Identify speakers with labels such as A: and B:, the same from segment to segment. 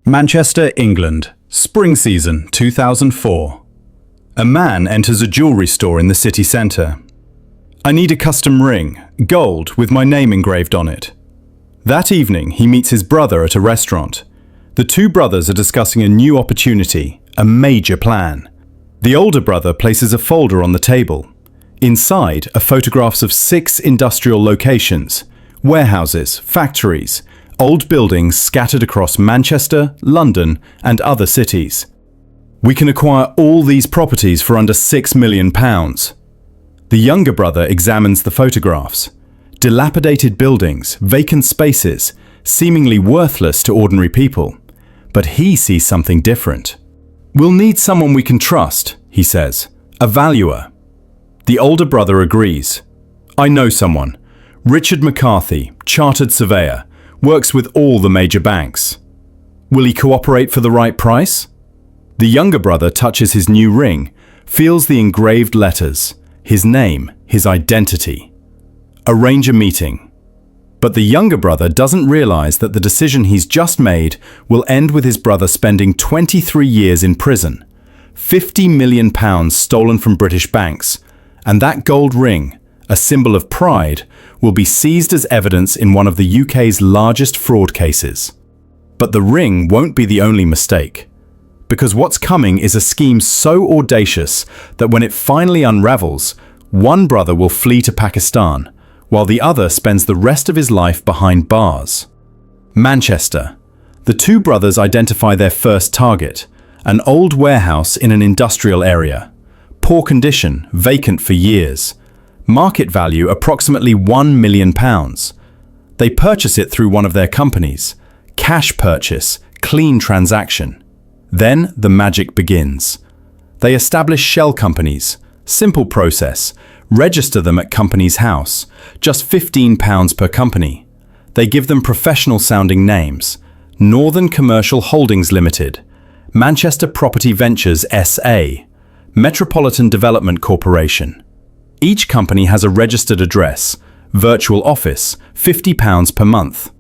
A: Manchester, England, spring season 2004. A man enters a jewellery store in the city centre. I need a custom ring, gold, with my name engraved on it. That evening, he meets his brother at a restaurant. The two brothers are discussing a new opportunity, a major plan. The older brother places a folder on the table. Inside are photographs of 6 industrial locations, warehouses, factories, old buildings scattered across Manchester, London, and other cities. We can acquire all these properties for under £6 million. The younger brother examines the photographs. Dilapidated buildings, vacant spaces, seemingly worthless to ordinary people. But he sees something different. "We'll need someone we can trust," he says, "a valuer." The older brother agrees. "I know someone. Richard McCarthy, chartered surveyor, works with all the major banks. Will he cooperate for the right price?" The younger brother touches his new ring, feels the engraved letters, his name, his identity. Arrange a meeting. But the younger brother doesn't realize that the decision he's just made will end with his brother spending 23 years in prison, £50 million stolen from British banks, and that gold ring, a symbol of pride, will be seized as evidence in one of the UK's largest fraud cases. But the ring won't be the only mistake. Because what's coming is a scheme so audacious that when it finally unravels, one brother will flee to Pakistan, while the other spends the rest of his life behind bars. Manchester. The two brothers identify their first target, an old warehouse in an industrial area. Poor condition, vacant for years. Market value approximately £1 million. They purchase it through one of their companies. Cash purchase, clean transaction. Then the magic begins. They establish shell companies. Simple process. Register them at Companies House. Just £15 per company. They give them professional-sounding names. Northern Commercial Holdings Limited. Manchester Property Ventures SA. Metropolitan Development Corporation. Each company has a registered address, virtual office, £50 per month.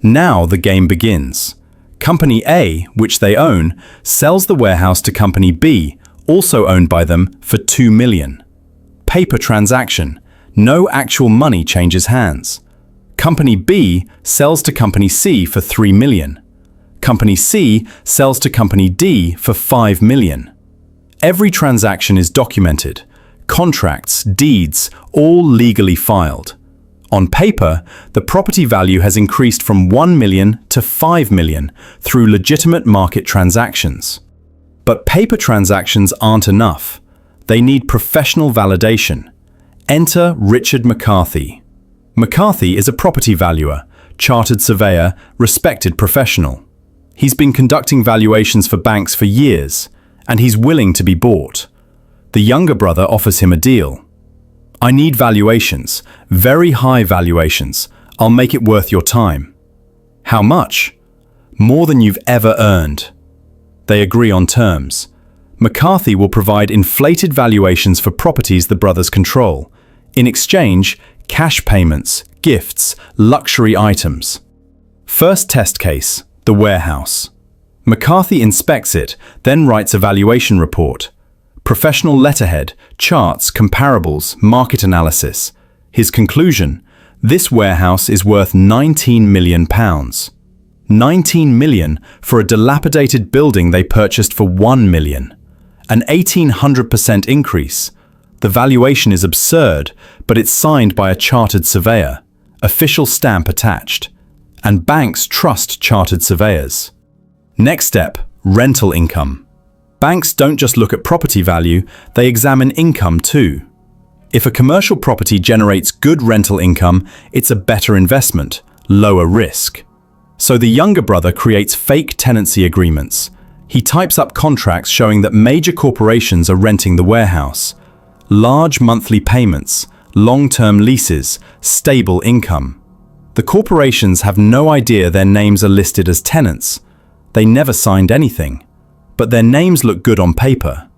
A: Now the game begins. Company A, which they own, sells the warehouse to Company B, also owned by them, for £2 million. Paper transaction. No actual money changes hands. Company B sells to Company C for £3 million. Company C sells to Company D for £5 million. Every transaction is documented. Contracts, deeds, all legally filed. On paper, the property value has increased from £1 million to £5 million through legitimate market transactions. But paper transactions aren't enough. They need professional validation. Enter Richard McCarthy. McCarthy is a property valuer, chartered surveyor, respected professional. He's been conducting valuations for banks for years, and he's willing to be bought. The younger brother offers him a deal. "I need valuations, very high valuations. I'll make it worth your time." "How much?" "More than you've ever earned." They agree on terms. McCarthy will provide inflated valuations for properties the brothers control. In exchange, cash payments, gifts, luxury items. First test case, the warehouse. McCarthy inspects it, then writes a valuation report. Professional letterhead, charts, comparables, market analysis. His conclusion: this warehouse is worth £19 million. £19 million for a dilapidated building they purchased for £1 million. An 1,800% increase. The valuation is absurd, but it's signed by a chartered surveyor. Official stamp attached. And banks trust chartered surveyors. Next step, rental income. Banks don't just look at property value, they examine income too. If a commercial property generates good rental income, it's a better investment, lower risk. So the younger brother creates fake tenancy agreements. He types up contracts showing that major corporations are renting the warehouse. Large monthly payments, long-term leases, stable income. The corporations have no idea their names are listed as tenants. They never signed anything. But their names look good on paper.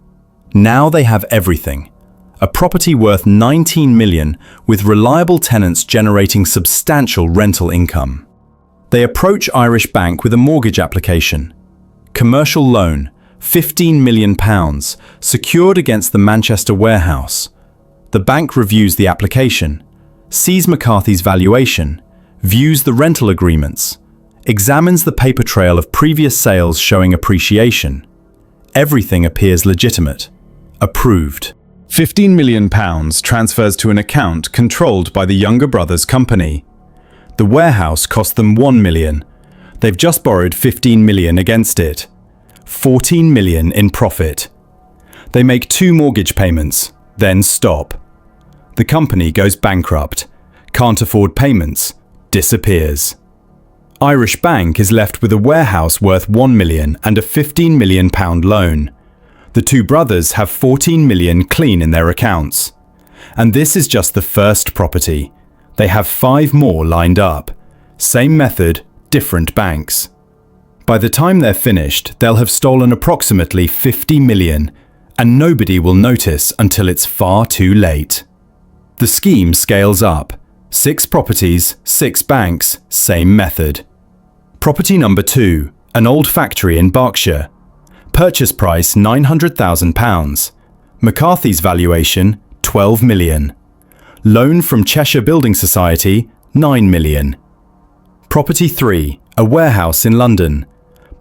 A: Now they have everything. A property worth £19 million with reliable tenants generating substantial rental income. They approach Irish Bank with a mortgage application. Commercial loan, £15 million, secured against the Manchester warehouse. The bank reviews the application, sees McCarthy's valuation, views the rental agreements, examines the paper trail of previous sales showing appreciation. Everything appears legitimate. Approved. £15 million transfers to an account controlled by the younger brother's company. The warehouse cost them £1 million. They've just borrowed £15 million against it. £14 million in profit. They make 2 mortgage payments, then stop. The company goes bankrupt, can't afford payments, disappears. Irish Bank is left with a warehouse worth £1 million and a £15 million loan. The 2 brothers have £14 million clean in their accounts. And this is just the first property. They have 5 more lined up. Same method, different banks. By the time they're finished, they'll have stolen approximately £50 million, and nobody will notice until it's far too late. The scheme scales up. 6 properties, 6 banks, same method. Property number 2, an old factory in Berkshire. Purchase price £900,000. McCarthy's valuation £12 million. Loan from Cheshire Building Society £9 million. Property 3, a warehouse in London.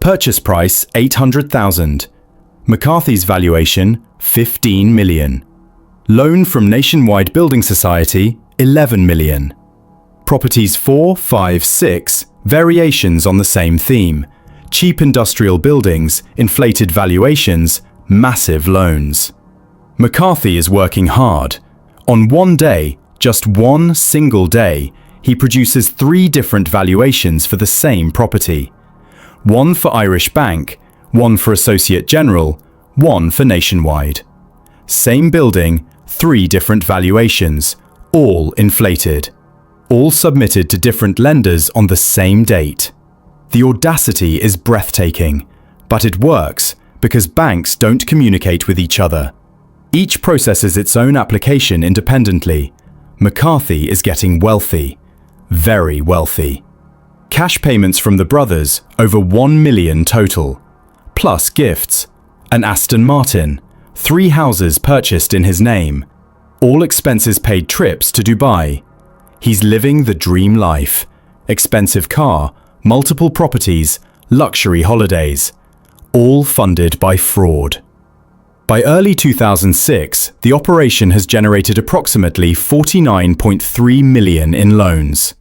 A: Purchase price £800,000. McCarthy's valuation £15 million. Loan from Nationwide Building Society £11 million. Properties 4, 5, 6, variations on the same theme. Cheap industrial buildings, inflated valuations, massive loans. McCarthy is working hard. On one day, just one single day, he produces 3 different valuations for the same property. 1 for Irish Bank, 1 for Associate General, 1 for Nationwide. Same building, 3 different valuations, all inflated. All submitted to different lenders on the same date. The audacity is breathtaking, but it works because banks don't communicate with each other. Each processes its own application independently. McCarthy is getting wealthy. Very wealthy. Cash payments from the brothers, over £1 million total. Plus gifts. An Aston Martin. 3 houses purchased in his name. All expenses paid trips to Dubai. He's living the dream life. Expensive car, multiple properties, luxury holidays. All funded by fraud. By early 2006, the operation has generated approximately £49.3 million in loans.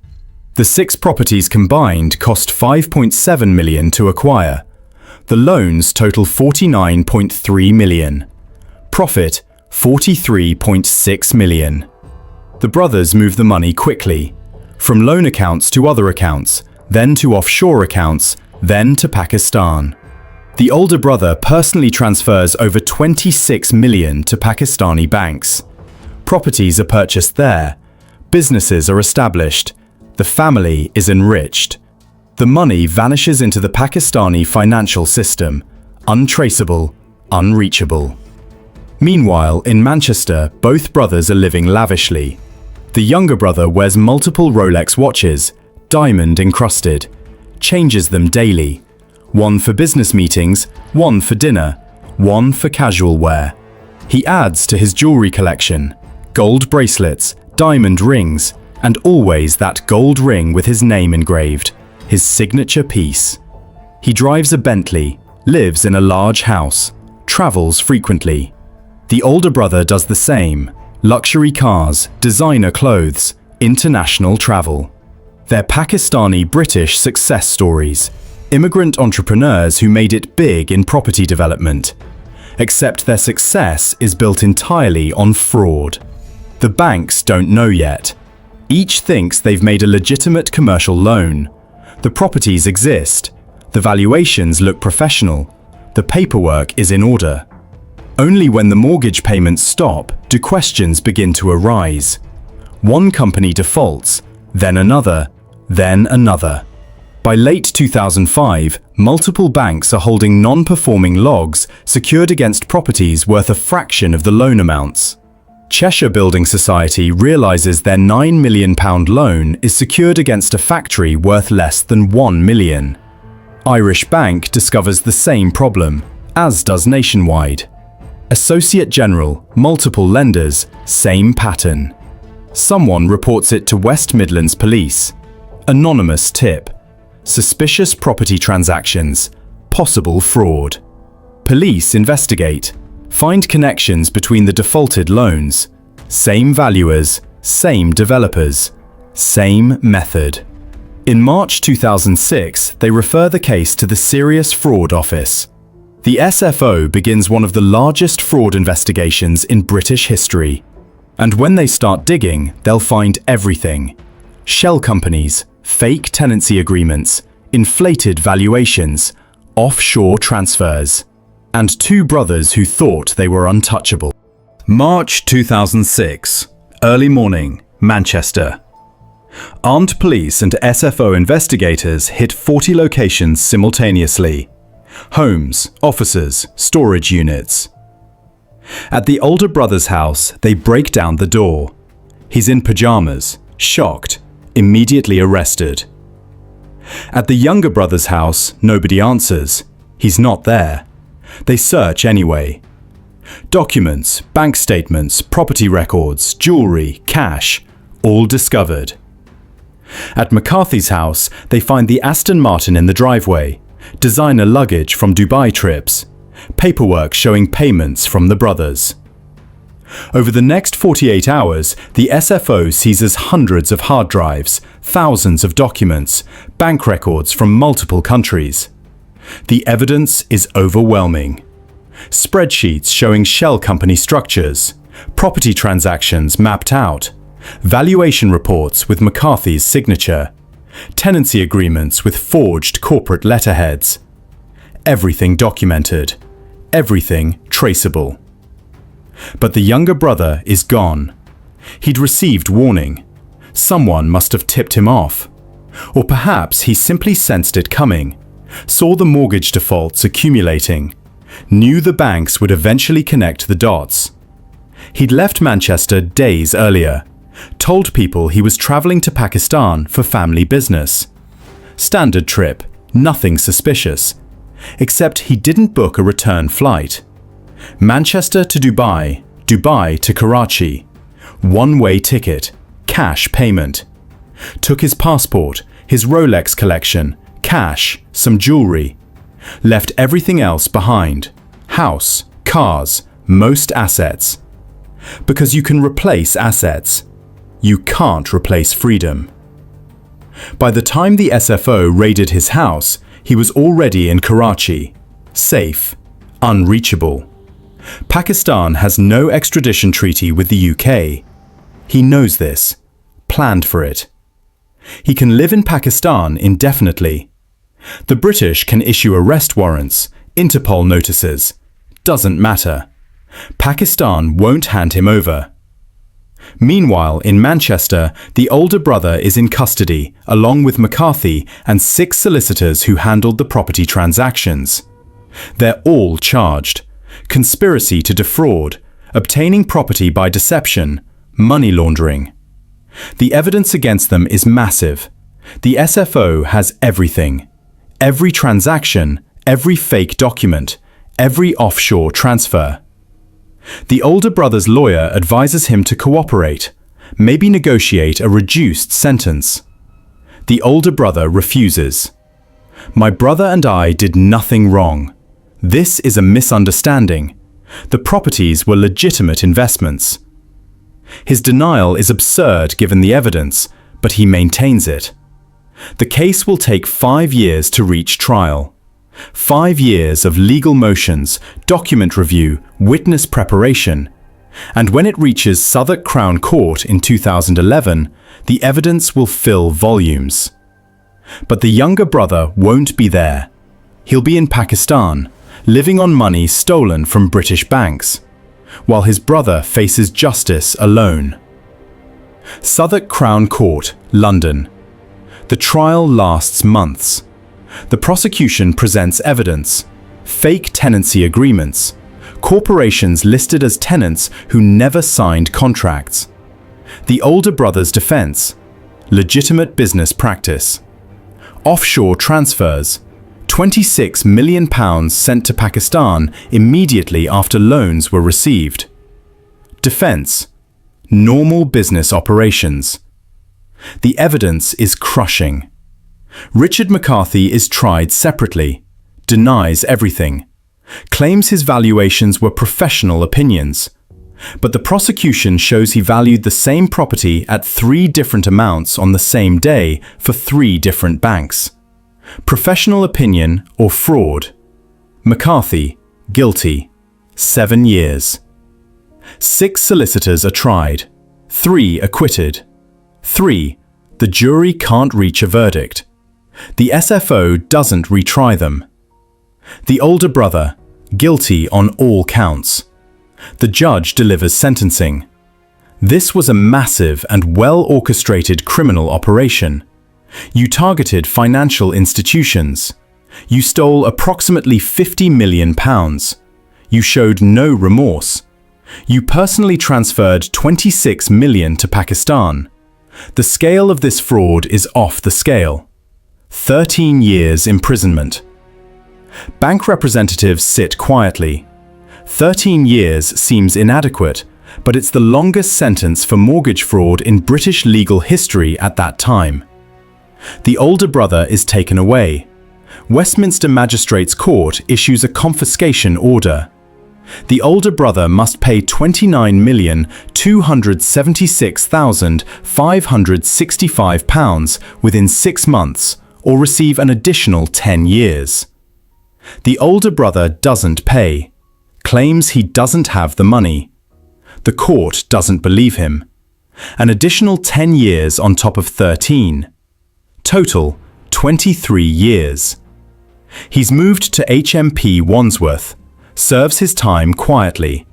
A: The 6 properties combined cost £5.7 million to acquire. The loans total £49.3 million. Profit £43.6 million. The brothers move the money quickly, from loan accounts to other accounts, then to offshore accounts, then to Pakistan. The older brother personally transfers over £26 million to Pakistani banks. Properties are purchased there. Businesses are established. The family is enriched. The money vanishes into the Pakistani financial system, untraceable, unreachable. Meanwhile, in Manchester, both brothers are living lavishly. The younger brother wears multiple Rolex watches, diamond encrusted, changes them daily. 1 for business meetings, 1 for dinner, 1 for casual wear. He adds to his jewelry collection, gold bracelets, diamond rings, and always that gold ring with his name engraved, his signature piece. He drives a Bentley, lives in a large house, travels frequently. The older brother does the same, luxury cars, designer clothes, international travel. They're Pakistani-British success stories. Immigrant entrepreneurs who made it big in property development. Except their success is built entirely on fraud. The banks don't know yet. Each thinks they've made a legitimate commercial loan. The properties exist. The valuations look professional. The paperwork is in order. Only when the mortgage payments stop do questions begin to arise. One company defaults, then another, then another. By late 2005, multiple banks are holding non-performing logs secured against properties worth a fraction of the loan amounts. Cheshire Building Society realises their £9 million loan is secured against a factory worth less than £1 million. Irish Bank discovers the same problem, as does Nationwide. Associate General, multiple lenders, same pattern. Someone reports it to West Midlands Police. Anonymous tip. Suspicious property transactions. Possible fraud. Police investigate. Find connections between the defaulted loans. Same valuers, same developers, same method. In March 2006, they refer the case to the Serious Fraud Office. The SFO begins one of the largest fraud investigations in British history. And when they start digging, they'll find everything. Shell companies, fake tenancy agreements, inflated valuations, offshore transfers, and two brothers who thought they were untouchable. March 2006, early morning, Manchester. Armed police and SFO investigators hit 40 locations simultaneously. Homes, offices, storage units. At the older brother's house, they break down the door. He's in pajamas, shocked, immediately arrested. At the younger brother's house, nobody answers. He's not there. They search anyway. Documents, bank statements, property records, jewelry, cash, all discovered. At McCarthy's house, they find the Aston Martin in the driveway, designer luggage from Dubai trips, paperwork showing payments from the brothers. Over the next 48 hours, the SFO seizes hundreds of hard drives, thousands of documents, bank records from multiple countries. The evidence is overwhelming. Spreadsheets showing shell company structures, property transactions mapped out, valuation reports with McCarthy's signature, tenancy agreements with forged corporate letterheads. Everything documented, everything traceable. But the younger brother is gone. He'd received warning. Someone must have tipped him off. Or perhaps he simply sensed it coming, saw the mortgage defaults accumulating, knew the banks would eventually connect the dots. He'd left Manchester days earlier, told people he was traveling to Pakistan for family business. Standard trip, nothing suspicious. Except he didn't book a return flight. Manchester to Dubai, Dubai to Karachi. One-way ticket, cash payment. Took his passport, his Rolex collection, cash, some jewelry. Left everything else behind. House, cars, most assets. Because you can replace assets. You can't replace freedom. By the time the SFO raided his house, he was already in Karachi, safe, unreachable. Pakistan has no extradition treaty with the UK. He knows this, planned for it. He can live in Pakistan indefinitely. The British can issue arrest warrants, Interpol notices. Doesn't matter. Pakistan won't hand him over. Meanwhile, in Manchester, the older brother is in custody, along with McCarthy and 6 solicitors who handled the property transactions. They're all charged. Conspiracy to defraud, obtaining property by deception, money laundering. The evidence against them is massive. The SFO has everything. Every transaction, every fake document, every offshore transfer. The older brother's lawyer advises him to cooperate, maybe negotiate a reduced sentence. The older brother refuses. My brother and I did nothing wrong. This is a misunderstanding. The properties were legitimate investments. His denial is absurd given the evidence, but he maintains it. The case will take 5 years to reach trial. 5 years of legal motions, document review, witness preparation. And when it reaches Southwark Crown Court in 2011, the evidence will fill volumes. But the younger brother won't be there. He'll be in Pakistan, living on money stolen from British banks, while his brother faces justice alone. Southwark Crown Court, London. The trial lasts months. The prosecution presents evidence, fake tenancy agreements, corporations listed as tenants who never signed contracts. The older brother's defense, legitimate business practice. Offshore transfers, £26 million sent to Pakistan immediately after loans were received. Defense: normal business operations. The evidence is crushing. Richard McCarthy is tried separately, denies everything, claims his valuations were professional opinions. But the prosecution shows he valued the same property at 3 different amounts on the same day for 3 different banks. Professional opinion or fraud? McCarthy, guilty. 7 years. 6 solicitors are tried. 3 acquitted. 3. The jury can't reach a verdict. The SFO doesn't retry them. The older brother, guilty on all counts. The judge delivers sentencing. This was a massive and well-orchestrated criminal operation. You targeted financial institutions. You stole approximately £50 million. You showed no remorse. You personally transferred $26 million to Pakistan. The scale of this fraud is off the scale. 13 years imprisonment. Bank representatives sit quietly. 13 years seems inadequate, but it's the longest sentence for mortgage fraud in British legal history at that time. The older brother is taken away. Westminster Magistrates Court issues a confiscation order. The older brother must pay £29,276,565 within 6 months or receive an additional 10 years. The older brother doesn't pay, claims he doesn't have the money. The court doesn't believe him. An additional 10 years on top of 13. Total, 23 years. He's moved to HMP Wandsworth, serves his time quietly.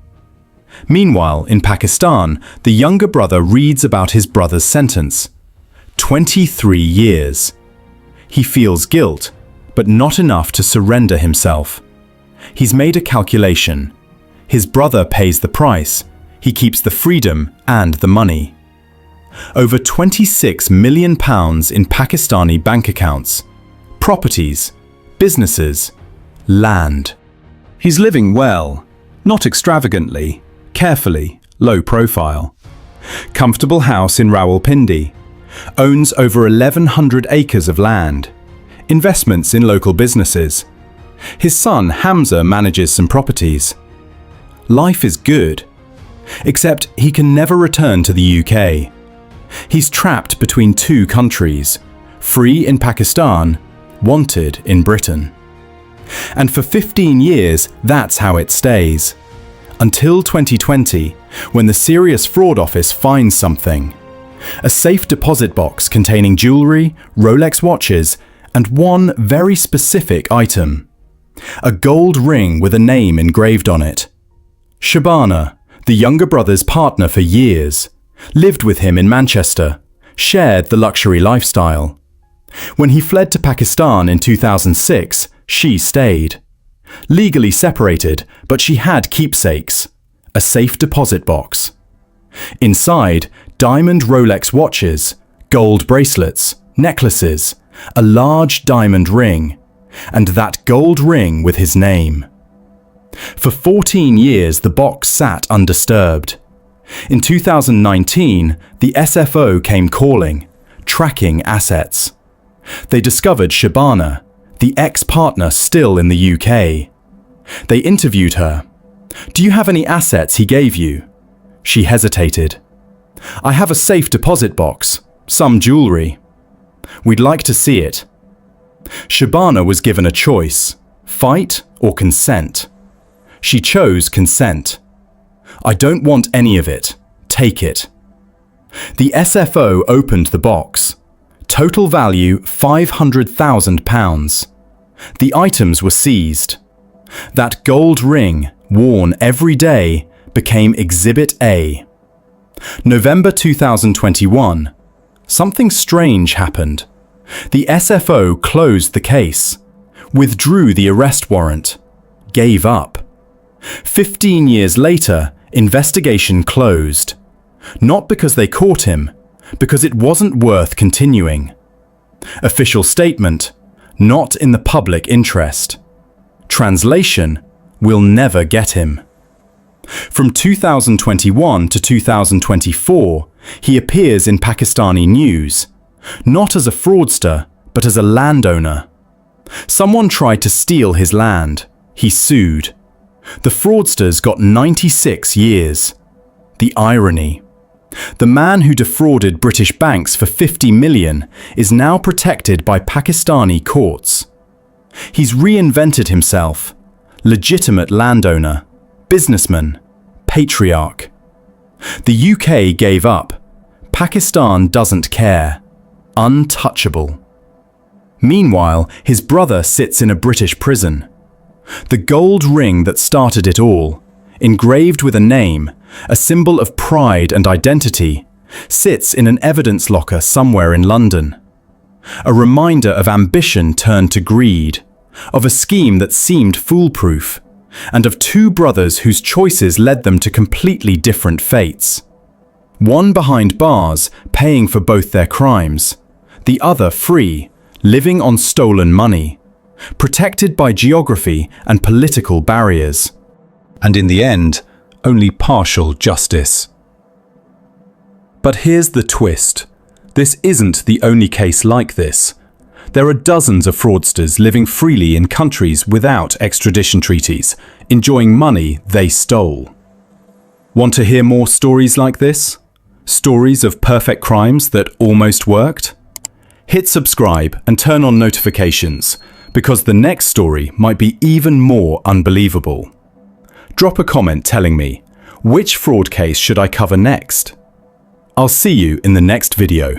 A: Meanwhile, in Pakistan, the younger brother reads about his brother's sentence. 23 years. He feels guilt, but not enough to surrender himself. He's made a calculation. His brother pays the price. He keeps the freedom and the money. Over £26 million in Pakistani bank accounts, properties, businesses, land. He's living well, not extravagantly, carefully, low profile. Comfortable house in Rawalpindi. Owns over 1,100 acres of land. Investments in local businesses. His son Hamza manages some properties. Life is good. Except he can never return to the UK. He's trapped between 2 countries, free in Pakistan, wanted in Britain. And for 15 years, that's how it stays. Until 2020, when the Serious Fraud Office finds something. A safe deposit box containing jewellery, Rolex watches, and one very specific item. A gold ring with a name engraved on it. Shabana, the younger brother's partner for years, lived with him in Manchester, shared the luxury lifestyle. When he fled to Pakistan in 2006, she stayed. Legally separated, but she had keepsakes. A safe deposit box. Inside, diamond Rolex watches, gold bracelets, necklaces, a large diamond ring, and that gold ring with his name. For 14 years, the box sat undisturbed. In 2019, the SFO came calling, tracking assets. They discovered Shabana, the ex-partner still in the UK. They interviewed her. "Do you have any assets he gave you?" She hesitated. "I have a safe deposit box, some jewellery." "We'd like to see it." Shabana was given a choice, fight or consent. She chose consent. "I don't want any of it. Take it." The SFO opened the box. Total value £500,000. The items were seized. That gold ring, worn every day, became Exhibit A. November 2021. Something strange happened. The SFO closed the case, withdrew the arrest warrant, gave up. 15 years later, investigation closed. Not because they caught him, because it wasn't worth continuing. Official statement: not in the public interest. Translation: we'll never get him. From 2021 to 2024, he appears in Pakistani news, not as a fraudster, but as a landowner. Someone tried to steal his land. He sued. The fraudsters got 96 years. The irony. The man who defrauded British banks for 50 million is now protected by Pakistani courts. He's reinvented himself. Legitimate landowner, businessman, patriarch. The UK gave up. Pakistan doesn't care. Untouchable. Meanwhile, his brother sits in a British prison. The gold ring that started it all, engraved with a name, a symbol of pride and identity, sits in an evidence locker somewhere in London. A reminder of ambition turned to greed, of a scheme that seemed foolproof, and of two brothers whose choices led them to completely different fates. One behind bars, paying for both their crimes, the other free, living on stolen money, protected by geography and political barriers. And in the end, only partial justice. But here's the twist. This isn't the only case like this. There are dozens of fraudsters living freely in countries without extradition treaties, enjoying money they stole. Want to hear more stories like this? Stories of perfect crimes that almost worked? Hit subscribe and turn on notifications, because the next story might be even more unbelievable. Drop a comment telling me, which fraud case should I cover next? I'll see you in the next video.